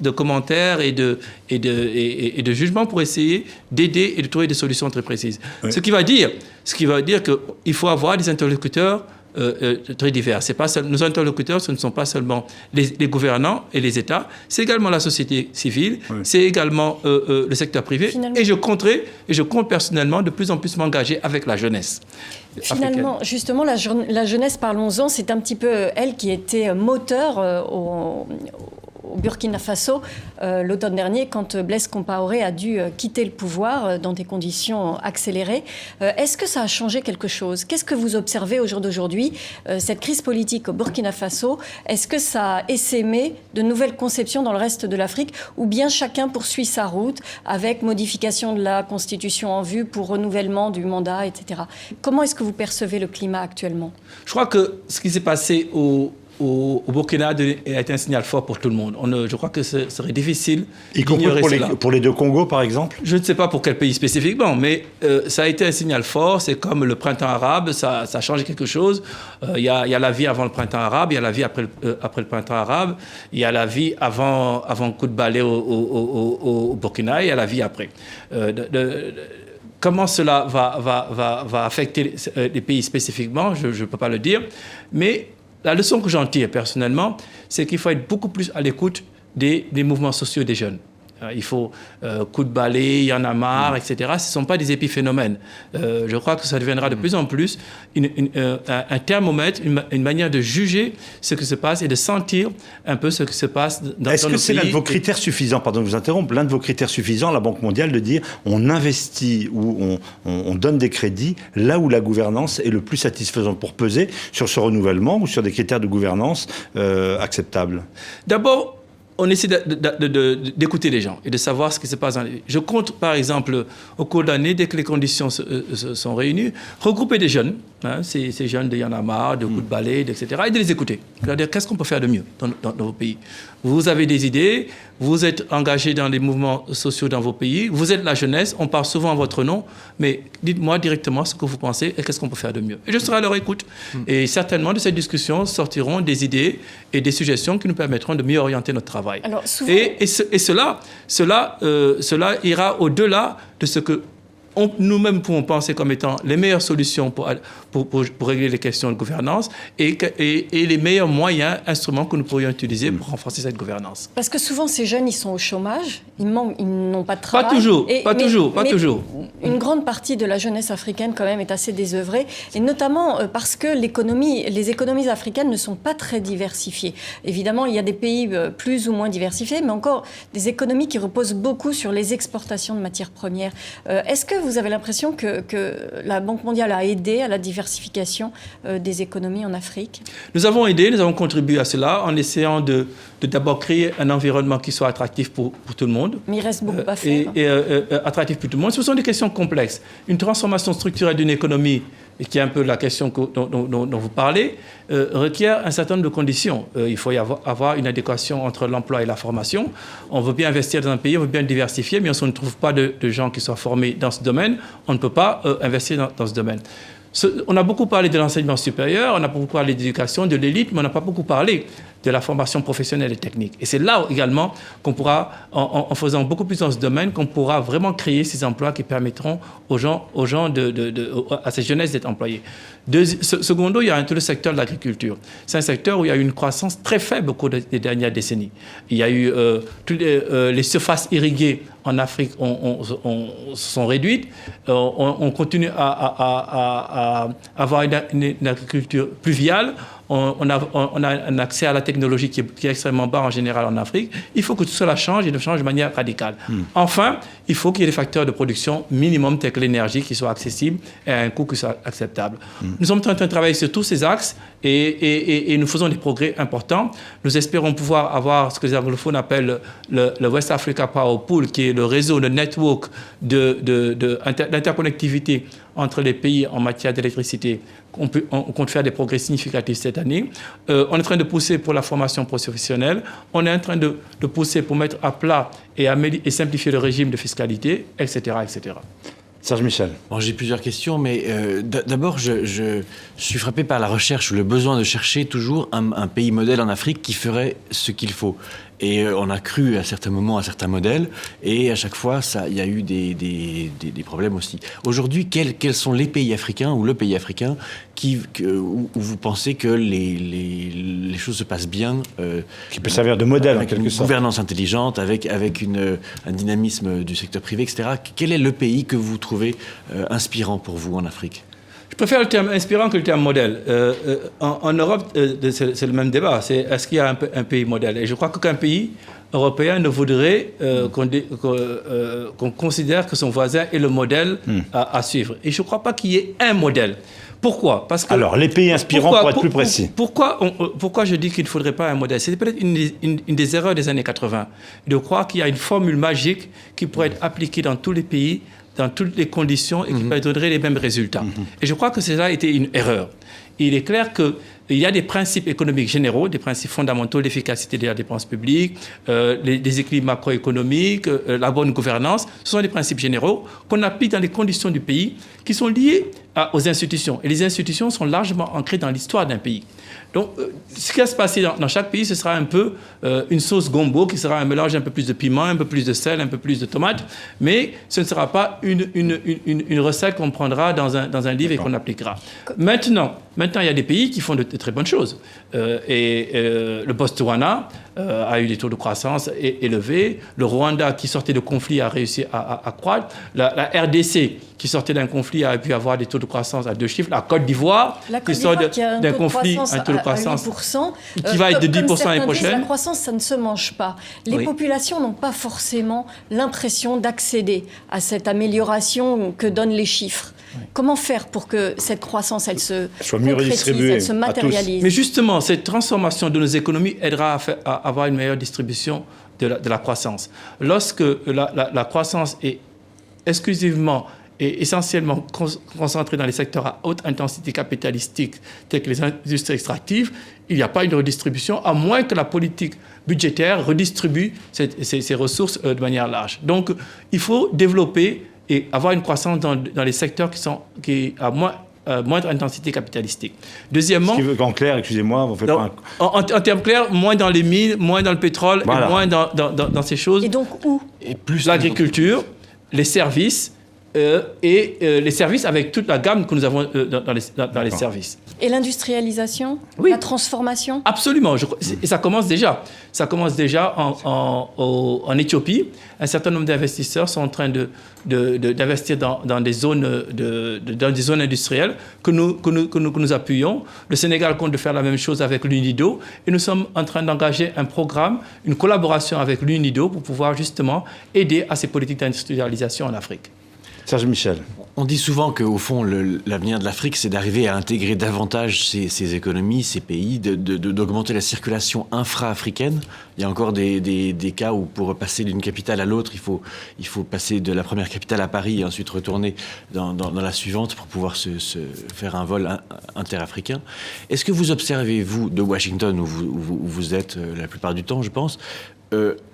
commentaires et de jugement pour essayer d'aider et de trouver des solutions très précises. Oui. Ce qui va dire qu'il faut avoir des interlocuteurs très divers. Nos interlocuteurs, ce ne sont pas seulement les gouvernants et les États, c'est également la société civile, c'est également le secteur privé. Finalement. Et je compte personnellement de plus en plus m'engager avec la jeunesse. Finalement, justement, la jeunesse, parlons-en, c'est un petit peu elle qui était moteur au Burkina Faso l'automne dernier, quand Blaise Compaoré a dû quitter le pouvoir dans des conditions accélérées. Est-ce que ça a changé quelque chose? Qu'est-ce que vous observez au jour d'aujourd'hui, cette crise politique au Burkina Faso? Est-ce que ça a essaimé de nouvelles conceptions dans le reste de l'Afrique, ou bien chacun poursuit sa route avec modification de la Constitution en vue pour renouvellement du mandat, etc. Comment est-ce que vous percevez le climat actuellement? Je crois que ce qui s'est passé au Burkina a été un signal fort pour tout le monde. Je crois que ce serait difficile d'ignorer cela. Pour les deux Congos, par exemple? Je ne sais pas pour quel pays spécifiquement, mais ça a été un signal fort. C'est comme le printemps arabe, ça a changé quelque chose. Il y a la vie avant le printemps arabe, il y a la vie après le printemps arabe, il y a la vie avant le coup de balai au Burkina, et il y a la vie après. Comment cela va affecter les pays spécifiquement, je ne peux pas le dire, mais la leçon que j'en tire personnellement, c'est qu'il faut être beaucoup plus à l'écoute des mouvements sociaux des jeunes. Il faut coup de balai, il y en a marre, etc. Ce ne sont pas des épiphénomènes. Je crois que ça deviendra de plus en plus un thermomètre, une manière de juger ce qui se passe et de sentir un peu ce qui se passe dans nos pays. Est-ce que c'est l'un de vos critères suffisants, pardon de vous interrompre, l'un de vos critères suffisants, la Banque mondiale, de dire on investit ou on donne des crédits là où la gouvernance est le plus satisfaisante pour peser sur ce renouvellement ou sur des critères de gouvernance acceptables? D'abord, on essaie d'écouter les gens et de savoir ce qui se passe dans les vies. Je compte, par exemple, au cours de l'année, dès que les conditions sont réunies, regrouper des jeunes hein, ces jeunes de Y'en a marre, de Coup de balai, etc., et de les écouter. C'est-à-dire, qu'est-ce qu'on peut faire de mieux dans vos pays? Vous avez des idées, vous êtes engagés dans les mouvements sociaux dans vos pays, vous êtes la jeunesse, on parle souvent en votre nom, mais dites-moi directement ce que vous pensez et qu'est-ce qu'on peut faire de mieux. Et je serai à leur écoute. Et certainement, de cette discussion sortiront des idées et des suggestions qui nous permettront de mieux orienter notre travail. Alors, souvent... Cela ira au-delà de ce que nous-mêmes pouvons penser comme étant les meilleures solutions pour régler les questions de gouvernance et les meilleurs moyens, instruments que nous pourrions utiliser pour renforcer cette gouvernance. Parce que souvent, ces jeunes, ils sont au chômage, ils n'ont pas de travail. Pas toujours. Une grande partie de la jeunesse africaine, quand même, est assez désœuvrée, et notamment parce que les économies africaines ne sont pas très diversifiées. Évidemment, il y a des pays plus ou moins diversifiés, mais encore des économies qui reposent beaucoup sur les exportations de matières premières. Est-ce que vous avez l'impression que la Banque mondiale a aidé à la diversification des économies en Afrique? Nous avons aidé, nous avons contribué à cela en essayant de d'abord créer un environnement qui soit attractif pour tout le monde. Mais il reste beaucoup à faire. Attractif pour tout le monde. Ce sont des questions complexes. Une transformation structurelle d'une économie, qui est un peu la question dont vous parlez, requiert un certain nombre de conditions. Il faut y avoir une adéquation entre l'emploi et la formation. On veut bien investir dans un pays, on veut bien le diversifier, mais si on ne trouve pas de gens qui soient formés dans ce domaine, on ne peut pas investir dans ce domaine. On a beaucoup parlé de l'enseignement supérieur, on a beaucoup parlé de l'éducation, de l'élite, mais on n'a pas beaucoup parlé de la formation professionnelle et technique. Et c'est là également qu'on pourra, en faisant beaucoup plus dans ce domaine, qu'on pourra vraiment créer ces emplois qui permettront aux gens à ces jeunesses d'être employés. Secondo, il y a tout le secteur de l'agriculture. C'est un secteur où il y a eu une croissance très faible au cours des dernières décennies. Il y a eu toutes les surfaces irriguées en Afrique sont réduites. On continue à avoir une agriculture pluviale. On a un accès à la technologie qui est extrêmement bas en général en Afrique. Il faut que tout cela change et de change de manière radicale. Enfin, il faut qu'il y ait des facteurs de production minimum tels que l'énergie qui soient accessibles et à un coût qui soit acceptable. Nous sommes en train de travailler sur tous ces axes et nous faisons des progrès importants. Nous espérons pouvoir avoir ce que les anglophones appellent le West Africa Power Pool, qui est le réseau, le network d'interconnectivité entre les pays en matière d'électricité. On compte faire des progrès significatifs cette année. On est en train de pousser pour la formation professionnelle. On est en train de pousser pour mettre à plat et simplifier le régime de fiscalité, etc., etc. Serge Michel. Bon, j'ai plusieurs questions, mais d'abord, je suis frappé par la recherche, le besoin de chercher toujours un pays modèle en Afrique qui ferait ce qu'il faut. Et on a cru à certains moments à certains modèles, et à chaque fois, il y a eu des problèmes aussi. Aujourd'hui, quels sont les pays africains ou le pays africain où vous pensez que les choses se passent bien, qui peut servir de modèle en quelque sorte. Avec une gouvernance intelligente, avec un dynamisme du secteur privé, etc. Quel est le pays que vous trouvez inspirant pour vous en Afrique ? Je préfère le terme inspirant que le terme modèle. En Europe, c'est le même débat. Est-ce qu'il y a un pays modèle? Et je crois qu'aucun pays européen ne voudrait qu'on considère que son voisin est le modèle à suivre. Et je ne crois pas qu'il y ait un modèle. Pourquoi? Parce que, alors, les pays inspirants, pour être plus précis. Pourquoi je dis qu'il ne faudrait pas un modèle? C'est peut-être une des erreurs des années 80, de croire qu'il y a une formule magique qui pourrait être appliquée dans tous les pays, dans toutes les conditions et qui donnerait les mêmes résultats. Et je crois que cela a été une erreur. Il est clair qu'il y a des principes économiques généraux, des principes fondamentaux, l'efficacité de la dépense publique, les équilibres macroéconomiques, la bonne gouvernance. Ce sont des principes généraux qu'on applique dans les conditions du pays qui sont liés aux institutions. Et les institutions sont largement ancrées dans l'histoire d'un pays. Donc, ce qui va se passer dans chaque pays, ce sera un peu une sauce gombo qui sera un mélange un peu plus de piment, un peu plus de sel, un peu plus de tomates, mais ce ne sera pas une recette qu'on prendra dans un livre et qu'on appliquera. Maintenant, il y a des pays qui font de très bonnes choses. Le Botswana a eu des taux de croissance élevés. Le Rwanda, qui sortait de conflit, a réussi à croître. La RDC, qui sortait d'un conflit, a pu avoir des taux de croissance à 2 chiffres. La Côte d'Ivoire, qui sort d'un conflit, un taux de croissance qui va être de 10% l'année prochaine. La croissance, ça ne se mange pas. Les populations n'ont pas forcément l'impression d'accéder à cette amélioration que donnent les chiffres. Comment faire pour que cette croissance, elle se concrétise, elle se matérialise? Mais justement, cette transformation de nos économies aidera à avoir une meilleure distribution de la croissance. Lorsque la croissance est exclusivement est essentiellement concentrée dans les secteurs à haute intensité capitalistique, tels que les industries extractives, il n'y a pas une redistribution, à moins que la politique budgétaire redistribue ces ressources de manière large. Donc, il faut développer et avoir une croissance dans les secteurs qui à moindre intensité capitalistique. Deuxièmement... En clair, excusez-moi, vous faites pas un... En termes clairs, moins dans les mines, moins dans le pétrole, voilà. Et moins dans ces choses. Et donc où? Et plus l'agriculture, les services, les services avec toute la gamme que nous avons dans les services. Et l'industrialisation, oui. La transformation? Absolument. Et ça commence déjà. Ça commence déjà en Éthiopie. Un certain nombre d'investisseurs sont en train d'investir dans des zones industrielles que nous appuyons. Le Sénégal compte de faire la même chose avec l'UNIDO. Et nous sommes en train d'engager un programme, une collaboration avec l'UNIDO pour pouvoir justement aider à ces politiques d'industrialisation en Afrique. Serge Michel. On dit souvent qu'au fond, l'avenir de l'Afrique, c'est d'arriver à intégrer davantage ces économies, ces pays, d'augmenter la circulation infra-africaine. Il y a encore des cas où pour passer d'une capitale à l'autre, il faut passer de la première capitale à Paris et ensuite retourner dans la suivante pour pouvoir se faire un vol interafricain. Est-ce que vous observez, vous, de Washington, où vous êtes la plupart du temps, je pense,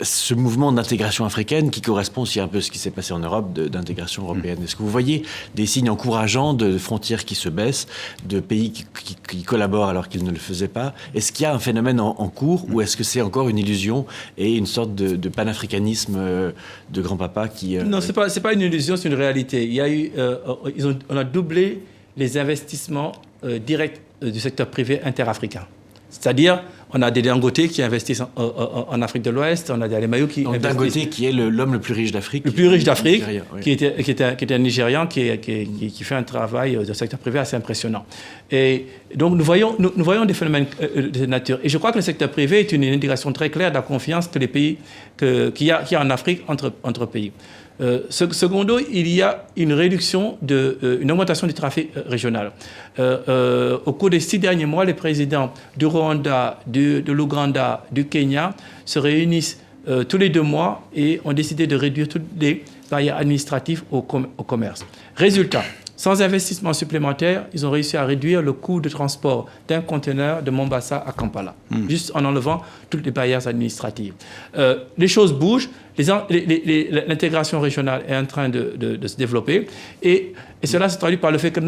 ce mouvement d'intégration africaine qui correspond aussi un peu à ce qui s'est passé en Europe d'intégration européenne. Est-ce que vous voyez des signes encourageants de frontières qui se baissent, de pays qui collaborent alors qu'ils ne le faisaient pas? Est-ce qu'il y a un phénomène en cours ou est-ce que c'est encore une illusion et une sorte de panafricanisme de grand-papa qui... Non, c'est pas une illusion, c'est une réalité. Il y a eu, on a doublé les investissements directs du secteur privé interafricain. C'est-à-dire, on a des Dangote qui investissent en Afrique de l'Ouest, on a des Alemayo qui investissent... Dangote qui est l'homme le plus riche d'Afrique. Le plus riche d'Afrique, oui. qui était un Nigérian, qui fait un travail de secteur privé assez impressionnant. Et donc, nous voyons des phénomènes de cette nature. Et je crois que le secteur privé est une indication très claire de la confiance que les pays, qu'il y a en Afrique entre pays. Secondo, il y a une réduction, une augmentation du trafic régional. Au cours des 6 derniers mois, les présidents du Rwanda, de l'Ouganda, du Kenya se réunissent tous les 2 mois et ont décidé de réduire toutes les barrières administratives au commerce. Résultat, sans investissement supplémentaire, ils ont réussi à réduire le coût de transport d'un conteneur de Mombasa à Kampala, juste en enlevant toutes les barrières administratives. Les choses bougent, l'intégration régionale est en train de se développer, et cela se traduit par le fait que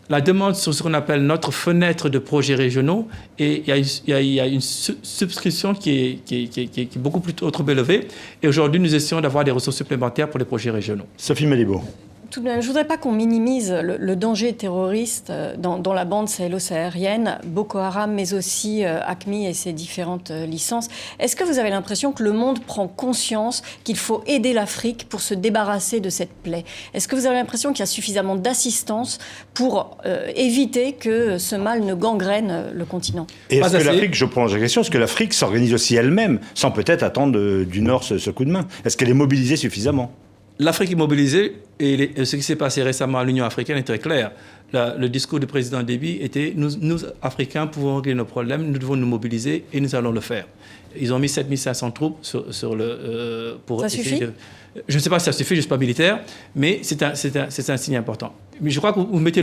la demande sur ce qu'on appelle notre fenêtre de projets régionaux, et il y a une subscription qui est beaucoup plus trop élevée, et aujourd'hui nous essayons d'avoir des ressources supplémentaires pour les projets régionaux. Sophie Malibaud. Tout de même, je ne voudrais pas qu'on minimise le danger terroriste dans la bande sahélo-saharienne, Boko Haram, mais aussi AQMI et ses différentes licences. Est-ce que vous avez l'impression que le monde prend conscience qu'il faut aider l'Afrique pour se débarrasser de cette plaie? Est-ce que vous avez l'impression qu'il y a suffisamment d'assistance pour éviter que ce mal ne gangrène le continent? Et est-ce que l'Afrique, je prends la question, est-ce que l'Afrique s'organise aussi elle-même, sans peut-être attendre du Nord ce coup de main? Est-ce qu'elle est mobilisée suffisamment? L'Afrique est mobilisée et ce qui s'est passé récemment à l'Union africaine est très clair. Le discours du président Déby était « Nous, Africains, pouvons régler nos problèmes, nous devons nous mobiliser et nous allons le faire ». Ils ont mis 7500 troupes pour ça essayer suffit de... Je ne sais pas si ça suffit, je ne suis pas militaire, mais c'est un signe important. Mais je crois que vous mettez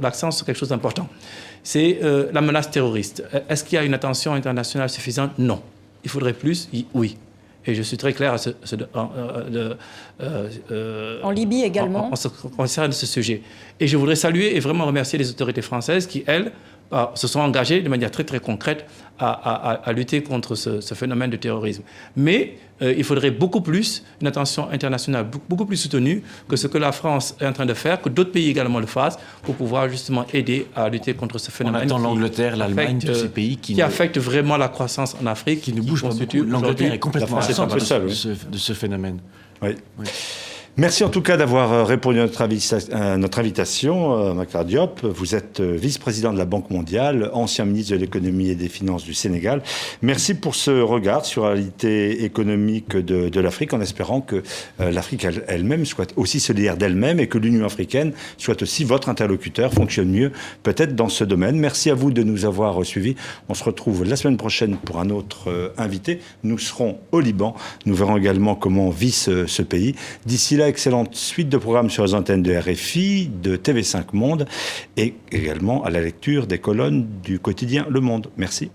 l'accent sur quelque chose d'important. C'est la menace terroriste. Est-ce qu'il y a une attention internationale suffisante? Non. Il faudrait plus? Oui. Et je suis très clair en Libye également. En ce qui concerne ce sujet. Et je voudrais saluer et vraiment remercier les autorités françaises qui, elles, se sont engagées de manière très très concrète à lutter contre ce phénomène de terrorisme. Mais il faudrait beaucoup plus, une attention internationale beaucoup plus soutenue que ce que la France est en train de faire, que d'autres pays également le fassent, pour pouvoir justement aider à lutter contre ce phénomène. On attend l'Angleterre, l'Allemagne, tous ces pays qui affectent vraiment la croissance en Afrique. Qui ne bougent pas beaucoup. L'Angleterre est complètement absente de ce phénomène. Oui. Merci en tout cas d'avoir répondu à notre invitation, Makhtar Diop. Vous êtes vice-président de la Banque mondiale, ancien ministre de l'économie et des finances du Sénégal. Merci pour ce regard sur la réalité économique de l'Afrique, en espérant que l'Afrique elle-même soit aussi solidaire d'elle-même et que l'Union africaine soit aussi votre interlocuteur, fonctionne mieux peut-être dans ce domaine. Merci à vous de nous avoir suivis. On se retrouve la semaine prochaine pour un autre invité. Nous serons au Liban. Nous verrons également comment vit ce pays. D'ici là, là, excellente suite de programmes sur les antennes de RFI, de TV5 Monde et également à la lecture des colonnes du quotidien Le Monde. Merci.